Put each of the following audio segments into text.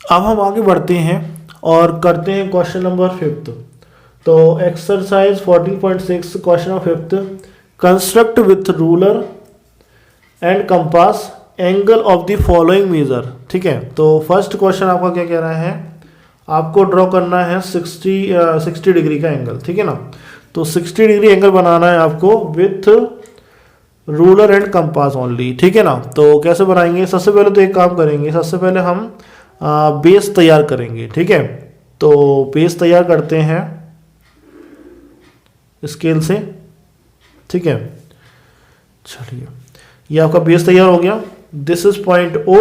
अब हम आगे बढ़ते हैं और करते हैं क्वेश्चन नंबर 5। तो exercise 14.6 question number 5, construct with ruler and compass angle of the following measure. ठीक है, तो फर्स्ट क्वेश्चन आपका क्या कह रहा है, आपको ड्रॉ करना है 60 डिग्री का एंगल। ठीक है ना, तो 60 डिग्री एंगल बनाना है आपको with ruler and compass only. ठीक है ना, तो कैसे बनाएंगे, सबसे पहले तो एक काम करेंगे, सबसे पहले हम बेस तैयार करेंगे। ठीक है, तो बेस तैयार करते हैं स्केल से। ठीक है, चलिए ये आपका बेस तैयार हो गया। This is point O,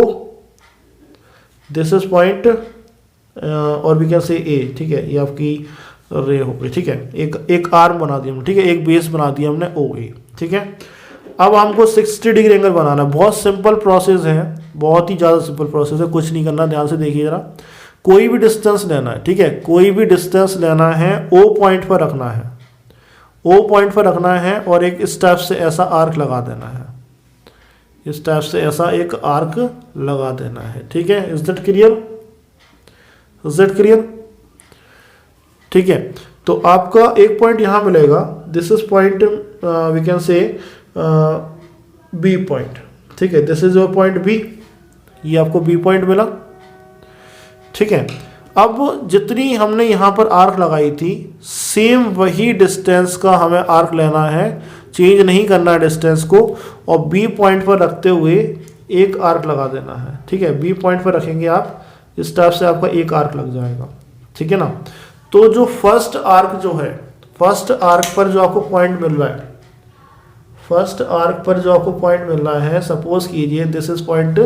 this is point और भी कैसे ए। ठीक है, ये आपकी रे हो गई। ठीक है, एक आर्म बना दिया हमने। ठीक है, एक बेस बना दिया हमने ओ ए। ठीक है, अब हमको 60 डिग्री एंगल बनाना है। बहुत सिंपल प्रोसेस है, बहुत ही ज़्यादा सिंपल प्रोसेस है, कुछ नहीं करना। ध्यान से देखिए जरा, कोई भी डिस्टेंस लेना है। ठीक है, कोई भी डिस्टेंस लेना है, ओ पॉइंट पर रखना है, ओ पॉइंट पर रखना है और एक स्टेप से ऐसा आर्क लगा देना है, इस टाइप से ऐसा एक आर्क लगा देना है। ठीक है, is that clear, is that clear. ठीक है, तो आपका एक पॉइंट यहां मिलेगा, this is point we can say B point. ठीक है, this is your point B, ये आपको बी पॉइंट मिला। ठीक है, अब जितनी हमने यहां पर आर्क लगाई थी, सेम वही डिस्टेंस का हमें आर्क लेना है, चेंज नहीं करना है डिस्टेंस को, और बी पॉइंट पर रखते हुए एक आर्क लगा देना है। ठीक है, बी पॉइंट पर रखेंगे आप, इस टाइप से आपका एक आर्क लग जाएगा। ठीक है ना, तो जो फर्स्ट आर्क जो है, फर्स्ट आर्क पर जो आपको पॉइंट मिल रहा है, फर्स्ट आर्क पर जो आपको पॉइंट मिल रहा है, सपोज कीजिए दिस इज पॉइंट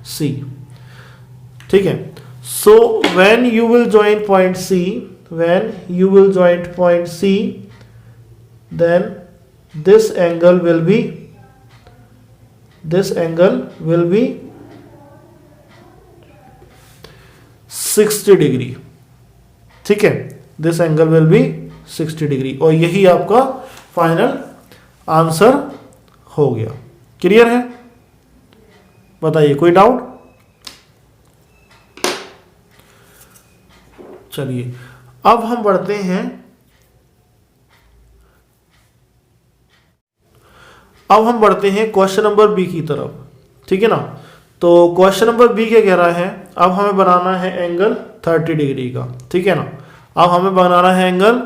सी। ठीक है, so when you will join point C, when you will join point C, then this angle will be 60 degree. ठीक है, this angle will be 60 degree, और यही आपका फाइनल आंसर हो गया। क्लियर है, बताइए कोई डाउट। चलिए अब हम बढ़ते हैं, अब हम बढ़ते हैं क्वेश्चन नंबर बी की तरफ। ठीक है ना, तो क्वेश्चन नंबर बी क्या कह रहा है, अब हमें बनाना है एंगल 30 डिग्री का। ठीक है ना, अब हमें बनाना है एंगल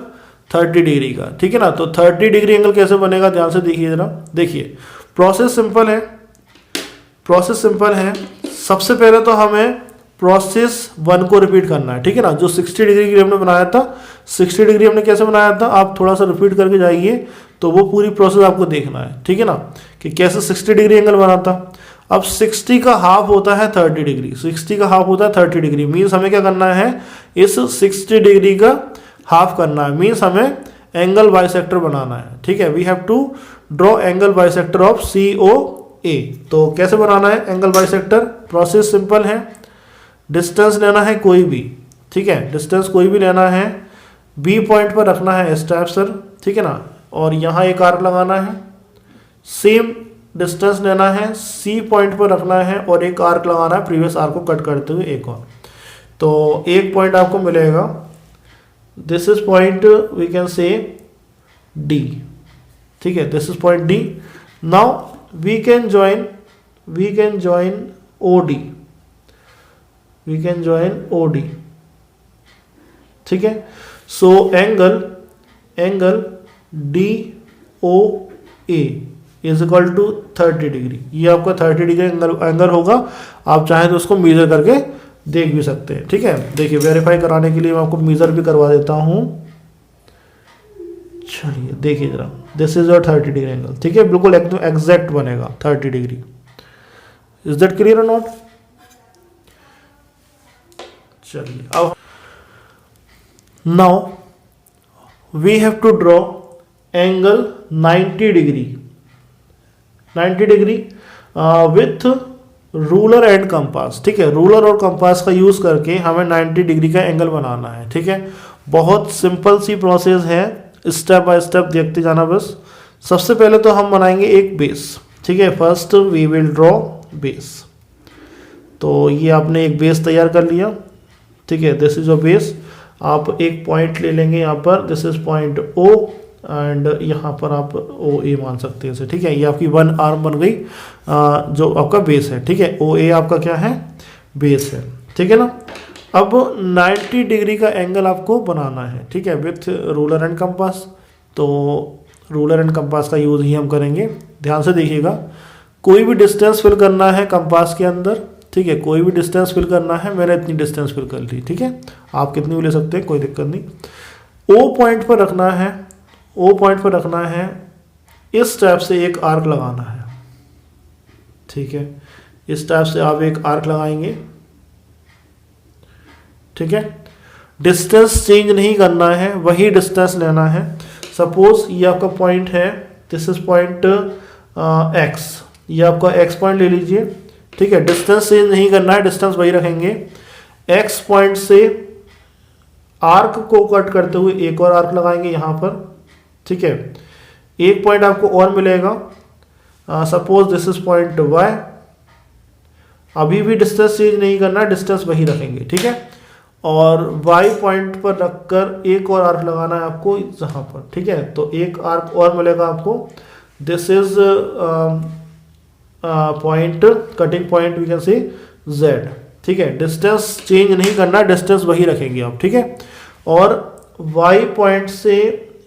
30 डिग्री का। ठीक है ना, तो 30 डिग्री एंगल कैसे बनेगा, ध्यान से देखिए जरा। देखिए प्रोसेस सिंपल है, प्रोसेस सिंपल है। सबसे पहले तो हमें प्रोसेस 1 को रिपीट करना है। ठीक है ना, जो 60 डिग्री की हमने बनाया था, 60 डिग्री हमने कैसे बनाया था, आप थोड़ा सा रिपीट करके जाइए, तो वो पूरी प्रोसेस आपको देखना है। ठीक है ना, कि कैसे 60 डिग्री एंगल बना था। अब 60 का हाफ होता है 30 डिग्री, 60 का हाफ होता है 30 डिग्री। मीन्स हमें क्या करना है, इस 60 डिग्री का हाफ करना है, मीन्स हमें एंगल बाइसेक्टर बनाना है। ठीक है, we have to draw angle bisector of c o a. तो कैसे बनाना है एंगल बाइसेक्टर, प्रोसेस सिंपल है, डिस्टेंस लेना है कोई भी। ठीक है, डिस्टेंस कोई भी लेना है, बी पॉइंट पर रखना है इस टाइप सर। ठीक है ना, और यहाँ एक आर्क लगाना है, सेम डिस्टेंस लेना है, सी पॉइंट पर रखना है और एक आर्क लगाना है, प्रीवियस आर्क को कट करते हुए एक और। तो एक पॉइंट आपको मिलेगा, this is point we can say D. ठीक है, this is point D. Now we can join O D, we can join O D. ठीक है, so angle D O A is equal to 30 degree. ये आपका 30 degree angle होगा, आप चाहें तो उसको मेजर करके देख भी सकते हैं। ठीक है, देखिए वेरीफाई कराने के लिए मैं आपको मेजर भी करवा देता हूं। चलिए देखिए जरा, this is your 30 degree angle. ठीक है, बिल्कुल एकदम एग्जैक्ट बनेगा 30 डिग्री। इज दैट क्लियर और नॉट। चलिए अब now we have to draw angle 90 degree, 90 degree with ruler and compass. ठीक है, रूलर और कंपास का यूज करके हमें 90 डिग्री का एंगल बनाना है। ठीक है, बहुत सिंपल सी प्रोसेस है, स्टेप बाय स्टेप देखते जाना बस। सबसे पहले तो हम बनाएंगे एक बेस। ठीक है, first we will draw base. तो ये आपने एक बेस तैयार कर लिया। ठीक है, दिस इज योर बेस। आप एक पॉइंट ले लेंगे यहाँ पर, this is point O, and यहाँ पर आप ओ ए मान सकते हैं इसे, ठीक है। ये आपकी वन आर्म बन गई जो आपका बेस है, ठीक है। ओ ए आपका क्या है, बेस है, ठीक है ना। अब 90 डिग्री का एंगल आपको बनाना है, ठीक है, विथ रूलर एंड कंपास। तो रूलर एंड कंपास का यूज़ ही हम करेंगे। ध्यान से देखिएगा, कोई भी डिस्टेंस फिल करना है कंपास के अंदर, ठीक है, कोई भी डिस्टेंस फिल करना है। मैंने इतनी डिस्टेंस फिल कर ली, ठीक है, आप कितनी भी ले सकते हैं, कोई दिक्कत नहीं। ओ पॉइंट पर रखना है, ओ पॉइंट पर रखना है, इस टाइप से एक आर्क लगाना है, ठीक है, इस टाइप से आप एक आर्क लगाएंगे, ठीक है। डिस्टेंस चेंज नहीं करना है, वही डिस्टेंस लेना है। सपोज ये आपका पॉइंट है, दिस इज पॉइंट एक्स, ये आपका एक्स पॉइंट ले लीजिए, ठीक है। डिस्टेंस चेंज नहीं करना है, डिस्टेंस वही रखेंगे। एक्स पॉइंट से आर्क को कट करते हुए एक और आर्क लगाएंगे यहाँ पर, ठीक है। एक पॉइंट आपको और मिलेगा, suppose this is point Y, अभी भी डिस्टेंस चेंज नहीं करना, डिस्टेंस वही रखेंगे, ठीक है। और y पॉइंट पर रखकर एक और आर्क लगाना है आपको यहाँ पर, ठीक है। तो एक आर्क और मिलेगा आपको, this is point, cutting point we can say z, ठीक है। डिस्टेंस चेंज नहीं करना, डिस्टेंस वही रखेंगे आप, ठीक है। और y पॉइंट से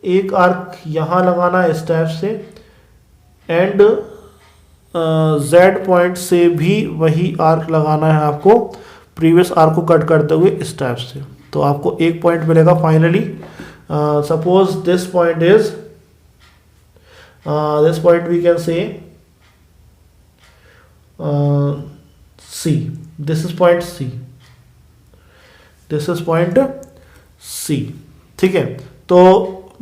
एक आर्क यहाँ लगाना है इस टाइप से, एंड z पॉइंट से भी वही आर्क लगाना है आपको, प्रीवियस आर्क को कट करते हुए इस टाइप से। तो आपको एक पॉइंट मिलेगा finally. Suppose this point is, this point we can say c, this is point c, this is point सी, ठीक है। तो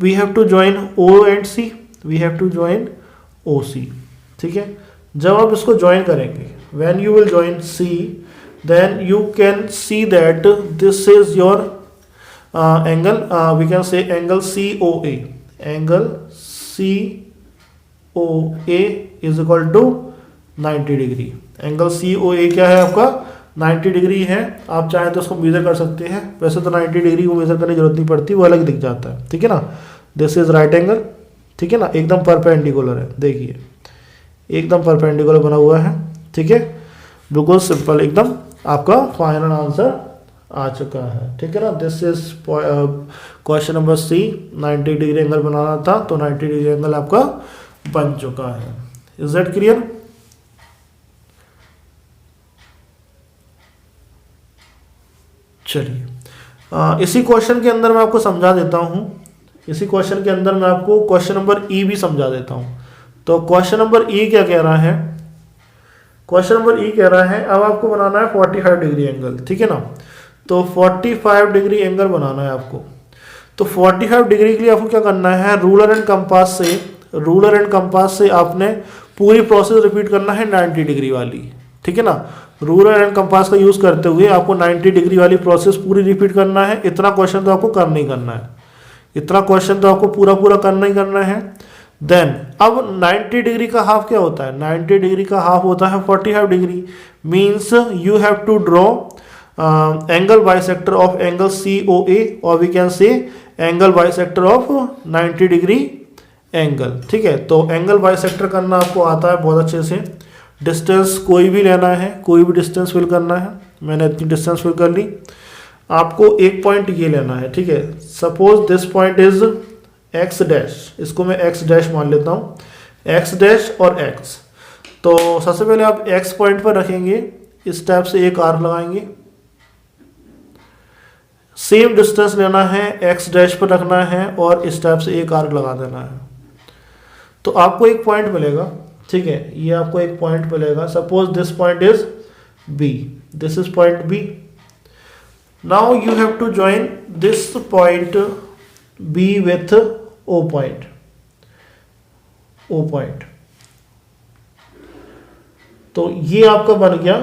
we have to join o and c, we have to join o c, ठीक है। जब आप इसको join करेंगे, when you will join c, then you can see that this is your angle, we can say angle COA, angle COA is equal to 90 degree. Angle COA क्या है आपका, 90 degree है। आप चाहें तो उसको मेजर कर सकते हैं, वैसे तो 90 डिग्री को मेजर करने की जरूरत नहीं पड़ती, वो अलग दिख जाता है, ठीक है ना। दिस इज राइट एंगल, ठीक है ना, एकदम परपेंडिकुलर है, देखिए एकदम परपेंडिकुलर बना हुआ है, ठीक है, बिल्कुल सिंपल एकदम। आपका फाइनल आंसर आ चुका है, ठीक है ना। This is question number C, 90 degree angle बनाना था, तो 90 डिग्री एंगल आपका बन चुका है। Is that clear? चलिए इसी क्वेश्चन के अंदर मैं आपको समझा देता हूं, इसी क्वेश्चन के अंदर मैं आपको क्वेश्चन नंबर ई भी समझा देता हूं। तो क्वेश्चन नंबर ई क्या कह रहा है, क्वेश्चन नंबर ई कह रहा है अब आपको बनाना है 45 डिग्री एंगल, ठीक है ना। तो 45 डिग्री एंगल बनाना है आपको। तो 45 डिग्री के लिए आपको क्या करना है, रूलर एंड कंपास से, रूलर एंड कंपास से आपने पूरी प्रोसेस रिपीट करना है 90 डिग्री वाली, ठीक है ना। रूलर एंड कंपास का यूज करते हुए आपको 90 डिग्री वाली प्रोसेस पूरी रिपीट करना है। इतना क्वेश्चन तो आपको करना ही करना है, इतना क्वेश्चन तो आपको पूरा पूरा करना ही करना है। देन अब 90 डिग्री का हाफ क्या होता है, 90 डिग्री का हाफ होता है 45 degree. Means you have to draw angle bisector of angle COA, और we can say angle bisector of 90 degree angle, ठीक है। तो एंगल बाइसेक्टर करना आपको आता है बहुत अच्छे से। डिस्टेंस कोई भी लेना है, कोई भी डिस्टेंस फिल करना है, मैंने इतनी डिस्टेंस फिल कर ली। आपको एक पॉइंट ये लेना है, ठीक है। Suppose this point is x dash, इसको मैं एक्स डैश मान लेता हूँ, एक्स डैश और एक्स। तो सबसे पहले आप एक्स पॉइंट पर रखेंगे, इस टाइप से एक आर्क लगाएंगे, सेम डिस्टेंस लेना है, एक्स डैश पर रखना है और इस टाइप से एक आर्क लगा देना है। तो आपको एक पॉइंट मिलेगा, ठीक है, ये आपको एक पॉइंट मिलेगा। Suppose this point is B, this is point B. Now you have to join this point B with O point, O point. तो ये आपका बन गया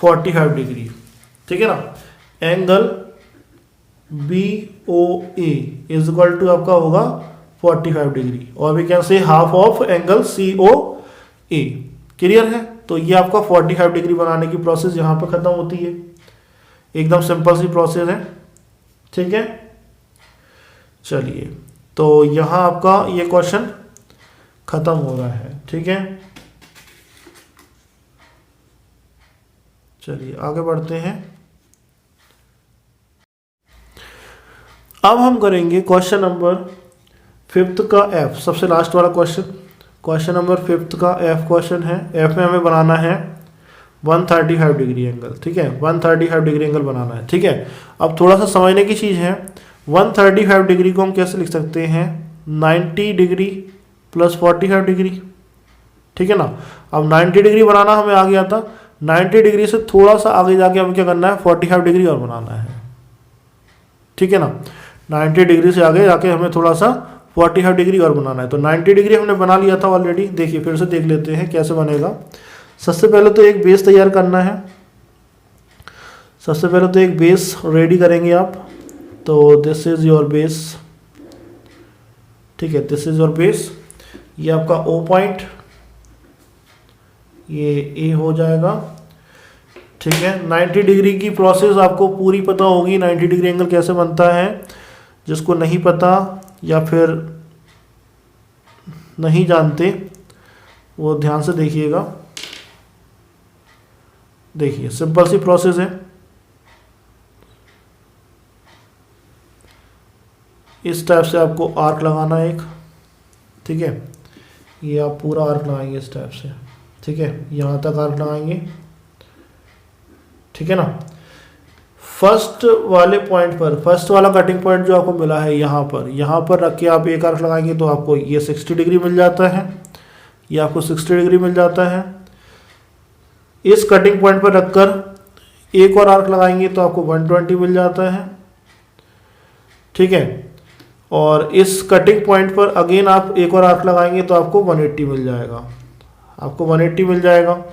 45 डिग्री, ठीक है ना। Angle BOA is equal to आपका होगा 45 डिग्री, और we can say half of angle COA। Clear है? तो ये आपका 45 डिग्री बनाने की प्रोसेस यहाँ पे खत्म होती है। एकदम सिंपल सी प्रोसेस है, ठीक है। चलिए, तो यहाँ आपका ये क्वेश्चन खत्म हो रहा है, ठीक है। चलिए आगे बढ़ते हैं। अब हम करेंगे क्वेश्चन नंबर 5 का एफ, सबसे लास्ट वाला क्वेश्चन। क्वेश्चन नंबर 5 का एफ क्वेश्चन है। एफ में हमें बनाना है 135 डिग्री एंगल, ठीक है, 135 डिग्री एंगल बनाना है, ठीक है। अब थोड़ा सा समझने की चीज़ है, 135 डिग्री को हम कैसे लिख सकते हैं, 90 डिग्री प्लस 45 डिग्री, ठीक है ना। अब 90 डिग्री बनाना हमें आ गया था, 90 डिग्री से थोड़ा सा आगे जाके हमें क्या करना है, 45 डिग्री और बनाना है, ठीक है ना। 90 डिग्री से आगे जाके हमें थोड़ा सा 45 डिग्री और बनाना है। तो 90 डिग्री हमने बना लिया था ऑलरेडी, देखिए फिर से देख लेते हैं कैसे बनेगा। सबसे पहले तो एक बेस तैयार करना है, सबसे पहले तो एक बेस रेडी करेंगे आप। तो दिस इज योर बेस, ठीक है, दिस इज योर बेस। ये आपका ओ पॉइंट, ये ए हो जाएगा, ठीक है। 90 डिग्री की प्रोसेस आपको पूरी पता होगी, 90 डिग्री एंगल कैसे बनता है। जिसको नहीं पता या फिर नहीं जानते वो ध्यान से देखिएगा। देखिए सिंपल सी प्रोसेस है, इस टाइप से आपको आर्क लगाना है एक, ठीक है। ये आप पूरा आर्क लगाएंगे इस टाइप से, ठीक है, यहाँ तक आर्क लगाएंगे, ठीक है ना। फर्स्ट वाले पॉइंट पर, फर्स्ट वाला कटिंग पॉइंट जो आपको मिला है यहाँ पर रख के आप एक आर्क लगाएंगे तो आपको ये 60 डिग्री मिल जाता है, ये आपको 60 डिग्री मिल जाता है। इस कटिंग पॉइंट पर रखकर एक और आर्क लगाएंगे तो आपको 120 मिल जाता है, ठीक है। और इस कटिंग पॉइंट पर अगेन आप एक और आर्क लगाएंगे तो आपको 180 मिल जाएगा, आपको 180 मिल जाएगा।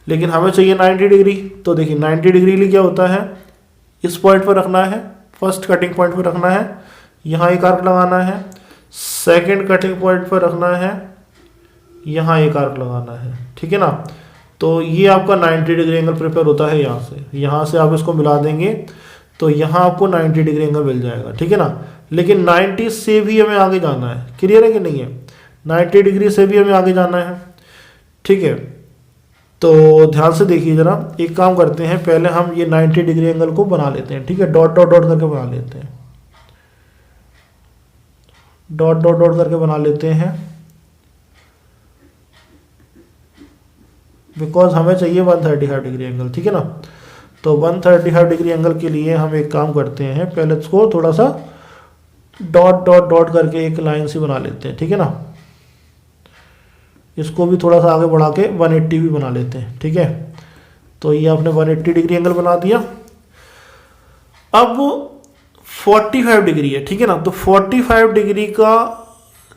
लेकिन हमें चाहिए 90 डिग्री, तो देखिए 90 डिग्री लिए क्या होता है, इस पॉइंट पर रखना है, फर्स्ट कटिंग पॉइंट पर रखना है, यहाँ एक आर्क लगाना है, सेकंड कटिंग पॉइंट पर रखना है, यहाँ एक आर्क लगाना है, ठीक है ना। तो ये आपका 90 डिग्री एंगल प्रिपेयर होता है यहाँ से आप इसको मिला देंगे तो यहाँ आपको 90 डिग्री एंगल मिल जाएगा, ठीक है ना। लेकिन 90 से भी हमें आगे जाना है, क्लियर है कि नहीं है, 90 डिग्री से भी हमें आगे जाना है, ठीक है। तो ध्यान से देखिए जरा, एक काम करते हैं, पहले हम ये 90 डिग्री एंगल को बना लेते हैं, ठीक है, डॉट डॉट डॉट करके बना लेते हैं, डॉट डॉट डॉट करके बना लेते हैं, बिकॉज हमें चाहिए 135 डिग्री एंगल, ठीक है ना। तो 135 डिग्री एंगल के लिए हम एक काम करते हैं, पहले इसको थोड़ा सा डॉट डॉट डॉट करके एक लाइन सी बना लेते हैं, ठीक है ना। इसको भी थोड़ा सा आगे बढ़ा के 180 भी बना लेते हैं, ठीक है। तो ये आपने 180 डिग्री एंगल बना दिया। अब 45 डिग्री है, ठीक है ना। तो 45 डिग्री का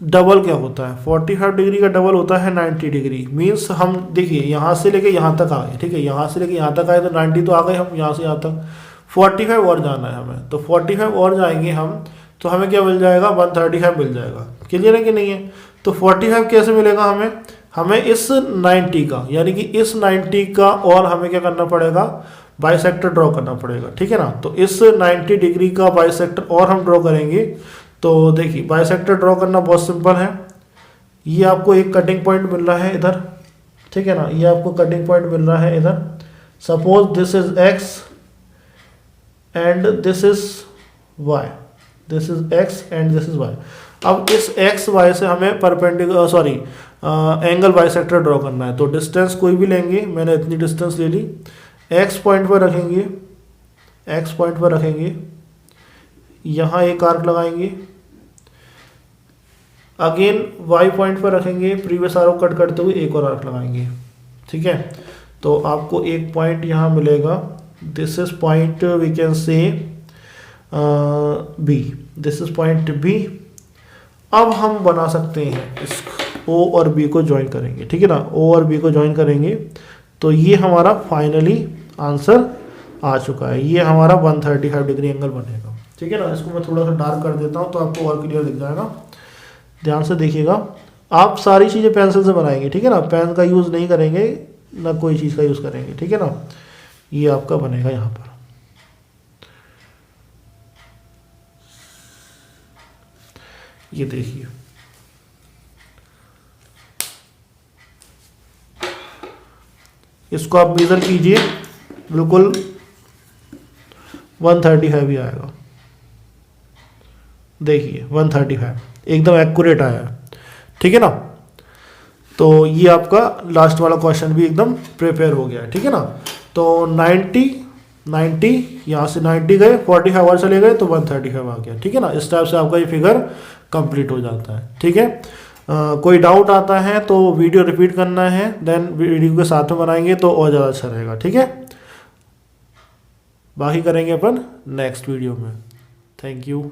डबल क्या होता है, 45 डिग्री का डबल होता है 90 डिग्री। मीन्स हम देखिए यहाँ से लेके यहाँ तक आ गए, ठीक है, यहाँ से लेके यहाँ तक आए तो 90 तो आ गए, हम यहाँ से यहाँ तक 45 और जाना है हमें, तो 45 और जाएंगे हम, तो हमें क्या मिल जाएगा, 135 मिल जाएगा, क्लियर है कि नहीं है। तो 45 कैसे मिलेगा हमें इस 90 का, यानी कि इस 90 का और हमें क्या करना पड़ेगा, बाइसेक्टर ड्रॉ करना पड़ेगा, ठीक है ना। तो इस 90 डिग्री का बाइसेक्टर और हम ड्रॉ करेंगे। तो देखिए बाइसेक्टर ड्रॉ करना बहुत सिंपल है, ये आपको एक कटिंग पॉइंट मिल रहा है इधर, ठीक है ना, ये आपको कटिंग पॉइंट मिल रहा है इधर। Suppose this is x and this is y, this is x and this is y। अब इस x y से हमें परपेंडिकुलर एंगल बाइसेक्टर ड्रॉ करना है। तो डिस्टेंस कोई भी लेंगे, मैंने इतनी डिस्टेंस ले ली, x पॉइंट पर रखेंगे, x पॉइंट पर रखेंगे, यहाँ एक आर्क लगाएंगे, अगेन y पॉइंट पर रखेंगे, प्रीवियस आर्क कट करते हुए एक और आर्क लगाएंगे, ठीक है। तो आपको एक पॉइंट यहाँ मिलेगा, this is point we can say B, this is point B। अब हम बना सकते हैं इस O और B को ज्वाइन करेंगे, ठीक है ना, O और B को ज्वाइन करेंगे तो ये हमारा फाइनली आंसर आ चुका है, ये हमारा 135 डिग्री एंगल बनेगा, ठीक है ना। इसको मैं थोड़ा सा डार्क कर देता हूँ तो आपको और क्लियर दिख जाएगा। ध्यान से देखिएगा, आप सारी चीज़ें पेंसिल से बनाएंगे, ठीक है ना, पेन का यूज़ नहीं करेंगे, ना कोई चीज़ का यूज़ करेंगे, ठीक है ना। ये आपका बनेगा यहाँ पर, ये देखिए, इसको आप मेजर कीजिए, बिल्कुल 135 ही आएगा। देखिए 135 एकदम एक्यूरेट आया है, ठीक है ना। तो ये आपका लास्ट वाला क्वेश्चन भी एकदम प्रिपेयर हो गया है, ठीक है ना। तो 90 यहाँ से 90 गए, 45 और चले गए तो 135 आ गया, ठीक है ना। इस टाइप से आपका ये फिगर कंप्लीट हो जाता है, ठीक है। कोई डाउट आता है तो वीडियो रिपीट करना है, देन वीडियो के साथ में बनाएंगे तो और ज़्यादा अच्छा रहेगा, ठीक है। बाकी करेंगे अपन नेक्स्ट वीडियो में। Thank you.